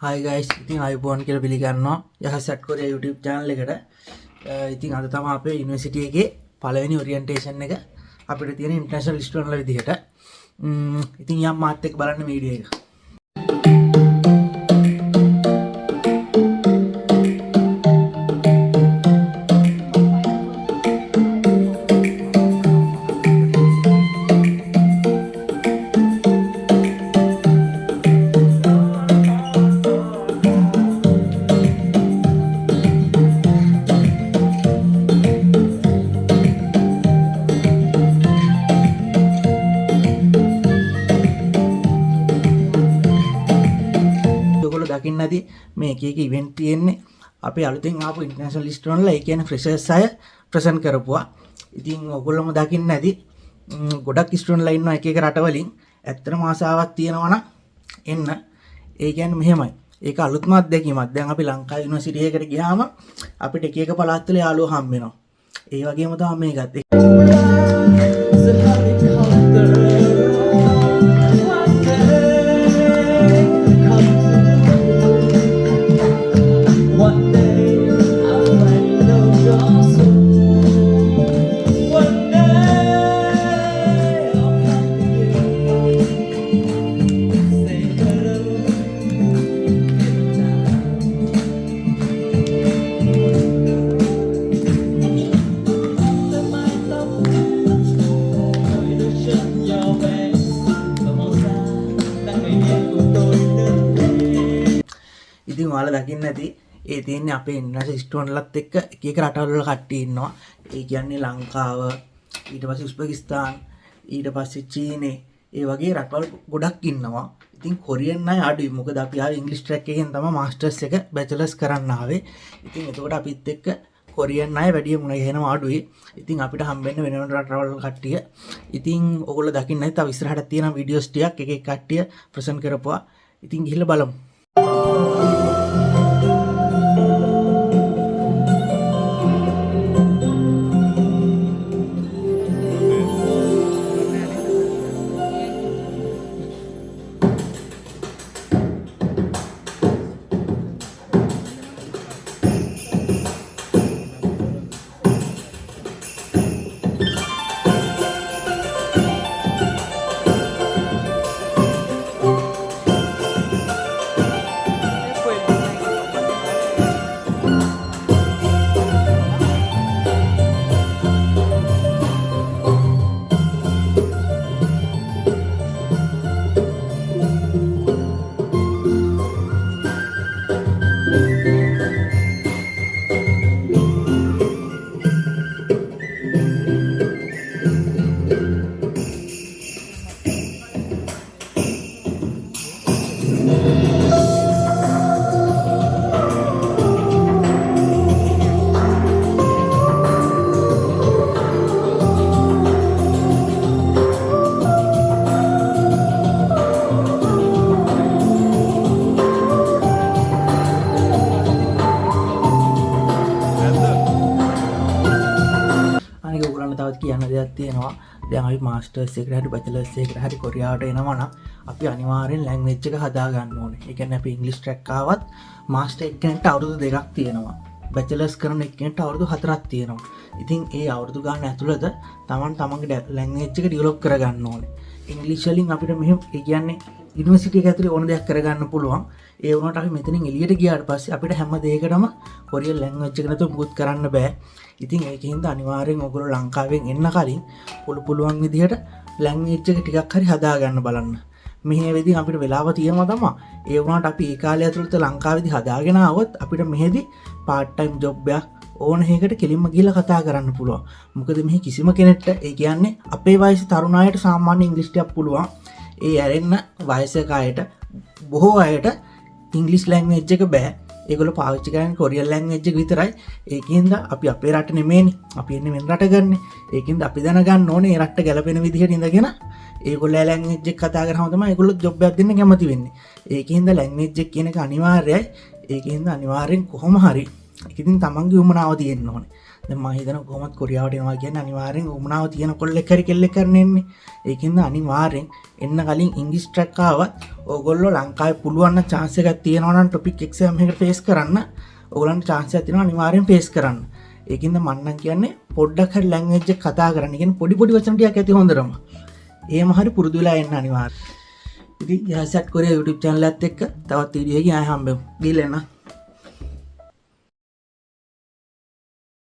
Hi guys, ඉතින් iPhone කියලා පිළිගන්නවා යහසට් කොරියා YouTube channel එකට. ඉතින් අද තමයි අපේ යුනිවර්සිටි එකේ පළවෙනි ඔරියන්ටේෂන් එක අපිට තියෙන ඉන්ටර්නැෂනල් ස්ටුඩන්ට්ලා විදිහට. ඉතින් යම් මාත් එක්ක බලන්න වීඩියෝ එක. දකින්න ඇති මේ එක එක ඉවෙන්ට් තියෙන්නේ අපේ අලුතෙන් ආපු ඉන්ටර්නැෂනල් ස්ටුඩන්ට්ලා ඒ කියන්නේ ෆ්‍රෙෂර්ස් අය ප්‍රසන්ට් කරපුවා. ඉතින් ඔයගොල්ලෝම දකින්න ඇති ගොඩක් ස්ටුඩන්ට්ලා ඉන්නවා එක එක රටවලින්. ඇත්තටම ආසාවක් තියෙනවා නම් එන්න. ඒ කියන්නේ මෙහෙමයි. ඒක අලුත්ම අත්දැකීමක්. දැන් අපි ලංකා යුනිවර්සිටි එකකට ගියාම අපිට එක එක පළාත් වල යාළුවෝ හම්බ වෙනවා. ඒ වගේම තමයි මේකත්. ඉතින් ඔයාලා දකින්න ඇති ඒ තියෙන්නේ අපේ ඉන්ටර්නැෂනල් ස්ටුඩන්ට්ලත් එක්ක එක එක රටවල් වල කට්ටිය ඉන්නවා. ඒ කියන්නේ ලංකාව, ඊට පස්සේ උස්බෙකිස්තාන්, ඊට පස්සේ චීනේ, ඒ වගේ රටවල් ගොඩක් ඉන්නවා. ඉතින් කොරියන් අය අඩුයි. මොකද අපි ආවේ ඉංග්‍රීසි ට්‍රැක් එකෙන් තමයි මාස්ටර්ස් එක බැචලර්ස් කරන්න ආවේ. ඉතින් එතකොට අපිත් එක්ක කොරියන් අය වැඩි මුණ ගැහෙනවා අඩුයි. ඉතින් අපිට හම්බෙන්න වෙන වෙන රටවල් කට්ටිය. ඉතින් ඔයගොල්ලෝ දකින්න ඇති තව ඉස්සරහට තියෙන වීඩියෝස් ටිකක් එක එක කට්ටිය ප්‍රසන්ට් කරපුවා. ඉතින් ගිහිල්ලා බලමු. තවත් කියන්න දෙයක් තියෙනවා. දැන් අපි මාස්ටර්ස් එකට හරි බැචලර්ස් එකට හරි කොරියාවට එනවා නම් අපි අනිවාර්යෙන් ලැන්ග්වේජ් එක හදා ගන්න ඕනේ. ඒ කියන්නේ අපි ඉංග්‍රීසි ට්‍රැක් ආවත් මාස්ටර් එක්කෙනෙක්ට අවුරුදු 2ක් තියෙනවා. බැචලර්ස් කරන එක්කෙනෙක්ට අවුරුදු 4ක් තියෙනවා. ඉතින් ඒ අවුරුදු ගන්න ඇතුළත තමන්ගේ ලැන්ග්වේජ් එක ඩෙවලොප් කරගන්න ඕනේ. ඉංග්‍රීසි වලින් අපිට මෙහෙම ඒ කියන්නේ යුනිවර්සිටි එක ඇතුලේ ඕන දෙයක් කරගන්න පුළුවන්. ඒ වුණාට අපි මෙතනින් එළියට ගියාට පස්සේ අපිට හැම දෙයකටම කොරියන් ලැන්ග්වේජ් එක නැතුව මුකුත් කරන්න බෑ. ඉතින් ඒකින්ද අනිවාර්යෙන් ඔයගොල්ලෝ ලංකාවෙන් එන්න කලින් පුළුවන් විදිහට ලැන්ග්වේජ් එක ටිකක් හරි හදා ගන්න බලන්න. මෙහි වෙදී අපිට වෙලාව තියෙනවා තමයි. ඒ වුණාට අපි ඒ කාලය ඇතුළත ලංකාවේදී හදාගෙන ආවොත් අපිට මෙහෙදි part time job එකක් ඕන හේකට කෙලින්ම ගිහලා කතා කරන්න පුළුවන්. මොකද මෙහි කිසිම කෙනෙක්ට ඒ කියන්නේ අපේ වයසේ තරුණ අයට සාමාන්‍ය ඉංග්‍රීසි ටිකක් පුළුවන්. ඒ ඇරෙන්න වයසක අයට බොහෝ අයට ඉංග්‍රීසි ලැන්ග්වේජ් එක බෑ. ඒගොල්ලෝ පාවිච්චි කරන්නේ කොරියන් ලැන්ග්වේජ් එක විතරයි. ඒකින්ද අපි අපේ රට නෙමෙයිනේ. අපි ඉන්නේ වෙන රටකන්නේ. ඒකින්ද අපි දැනගන්න ඕනේ මේ රටට ගැලපෙන විදිහට ඉඳගෙන ඒගොල්ලෝ ලැන්ග්වේජ් එක කතා කරාම තමයි ඒගොල්ලෝ ජොබ් එකක් දෙන්න කැමති වෙන්නේ. ඒකින්ද ලැන්ග්වේජ් එක කියන එක අනිවාර්යයි. ඒකින්ද අනිවාර්යෙන් කොහොම හරි ඉතින් තමන්ගේ උමනාව තියෙන්න ඕනේ. දැන් මම හිතනවා කොහොමත් කොරියාවට එනවා කියන්නේ අනිවාර්යෙන් උමනාව තියෙන කොල්ලෙක් හරි කෙල්ලෙක් කරන්නේ. ඒකින්ද අනිවාර්යෙන් එන්න කලින් ඉංග්‍රීසි ට්‍රැක් ආවත් ඕගොල්ලෝ ලංකාවේ පුළුවන් නම් chance එකක් තියෙනවා නම් topic exam එකට face කරන්න. ඕගොල්ලන්ට chance එකක් තියෙනවා අනිවාර්යෙන් face කරන්න. ඒකින්ද මම නම් කියන්නේ පොඩ්ඩක් හරි language එක කතා කරන්න. කියන්නේ පොඩි වචන ටිකක් ඇති හොඳටම. එහෙම හරි පුරුදු වෙලා එන්න අනිවාර්යෙන්. ඉතින් යහසත් කොරියා YouTube channel එකත් එක්ක තවත් වීඩියෝ එකකින් ආයෙ හම්බෙමු. ගිහලා එන්න.